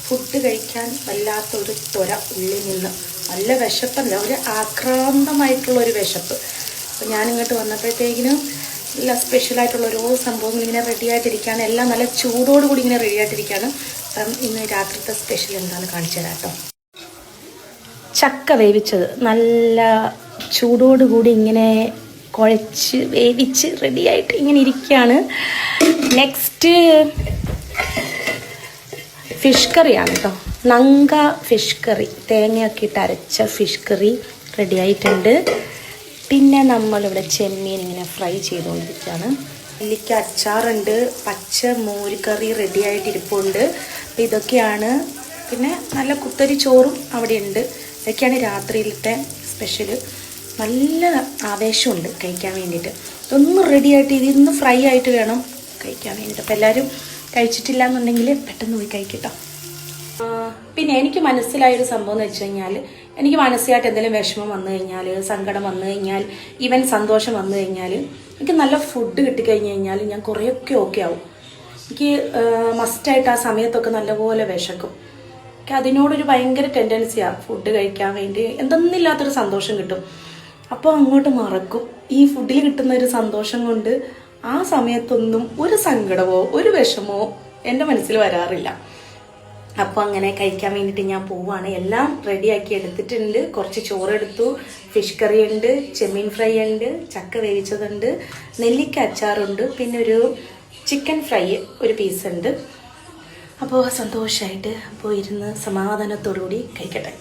Food കഴിക്കാൻ വല്ലാത്തൊരു ത്വര ഉള്ളിൽ നിന്ന്. നല്ല വിശപ്പല്ല, ഒരു ആക്രാന്തമായിട്ടുള്ളൊരു വിശപ്പ്. അപ്പോൾ ഞാനിങ്ങോട്ട് വന്നപ്പോഴത്തേക്കിനും നല്ല സ്പെഷ്യലായിട്ടുള്ള ഓരോ സംഭവങ്ങൾ ഇങ്ങനെ റെഡി ആയിട്ടിരിക്കുകയാണ്. എല്ലാം നല്ല ചൂടോടുകൂടി ഇങ്ങനെ റെഡി ആയിട്ടിരിക്കുകയാണ്. അപ്പം ഇന്ന് രാത്രിത്തെ സ്പെഷ്യൽ എന്താണെന്ന് കാണിച്ചു തരാം കേട്ടോ. ചക്ക വേവിച്ചത് നല്ല ചൂടോടുകൂടി ഇങ്ങനെ കുഴച്ച് വേവിച്ച് റെഡിയായിട്ട് ഇങ്ങനെ ഇരിക്കുകയാണ്. നെക്സ്റ്റ് ഫിഷ് കറിയാണ് കേട്ടോ. നങ്ക ഫിഷ് കറി, തേങ്ങയൊക്കെ ഇട്ട് അരച്ച ഫിഷ് കറി റെഡി ആയിട്ടുണ്ട്. പിന്നെ നമ്മളിവിടെ ചെമ്മീൻ ഇങ്ങനെ ഫ്രൈ ചെയ്തുകൊണ്ടിരിക്കുകയാണ്. നെല്ലിക്ക അച്ചാറുണ്ട്, പച്ച മോര് കറി റെഡി ആയിട്ടിരിപ്പുണ്ട്. അപ്പം ഇതൊക്കെയാണ്. പിന്നെ നല്ല കുത്തരി ചോറും അവിടെ ഉണ്ട്. ഇതൊക്കെയാണ് രാത്രിയിലത്തെ സ്പെഷ്യൽ. നല്ല ആവേശമുണ്ട് കഴിക്കാൻ വേണ്ടിയിട്ട്. ഇതൊന്നും റെഡി ആയിട്ട് ഇതിന്ന് ഫ്രൈ ആയിട്ട് വേണം കഴിക്കാൻ വേണ്ടിയിട്ട്. അപ്പോൾ എല്ലാവരും കഴിച്ചിട്ടില്ല എന്നുണ്ടെങ്കിൽ പെട്ടെന്ന് പോയി കഴിക്കട്ടോ. പിന്നെ എനിക്ക് മനസ്സിലായൊരു സംഭവം എന്ന് വെച്ച് കഴിഞ്ഞാൽ, എനിക്ക് മാനസികമായിട്ട് എന്തെങ്കിലും വിഷമം വന്നു കഴിഞ്ഞാൽ, സങ്കടം വന്നു കഴിഞ്ഞാൽ, ഈവൻ സന്തോഷം വന്നു കഴിഞ്ഞാൽ, എനിക്ക് നല്ല ഫുഡ് കിട്ടിക്കഴിഞ്ഞ് കഴിഞ്ഞാൽ ഞാൻ കുറേയൊക്കെ ഓക്കെ ആവും. എനിക്ക് മസ്റ്റായിട്ട് ആ സമയത്തൊക്കെ നല്ലപോലെ വിശക്കും. എനിക്ക് അതിനോടൊരു ഭയങ്കര ടെൻഡൻസിയാണ് ഫുഡ് കഴിക്കാൻ വേണ്ടി. എന്തെന്നില്ലാത്തൊരു സന്തോഷം കിട്ടും. അപ്പോൾ അങ്ങോട്ട് മറക്കും. ഈ ഫുഡിൽ കിട്ടുന്ന ഒരു സന്തോഷം കൊണ്ട് ആ സമയത്തൊന്നും ഒരു സങ്കടമോ ഒരു വിഷമോ എൻ്റെ മനസ്സിൽ വരാറില്ല. അപ്പോൾ അങ്ങനെ കഴിക്കാൻ വേണ്ടിയിട്ട് ഞാൻ പോവാണ്. എല്ലാം റെഡിയാക്കി എടുത്തിട്ടുണ്ട്. കുറച്ച് ചോറെടുത്തു, ഫിഷ് കറി ഉണ്ട്, ചെമ്മീൻ ഫ്രൈ ഉണ്ട്, ചക്ക വേവിച്ചതുണ്ട്, നെല്ലിക്ക അച്ചാറുണ്ട്, പിന്നെ ഒരു ചിക്കൻ ഫ്രൈ ഒരു പീസ് ഉണ്ട്. അപ്പോൾ സന്തോഷമായിട്ട് പോയിരുന്ന് സമാധാനത്തോടു കൂടി കഴിക്കട്ടെ.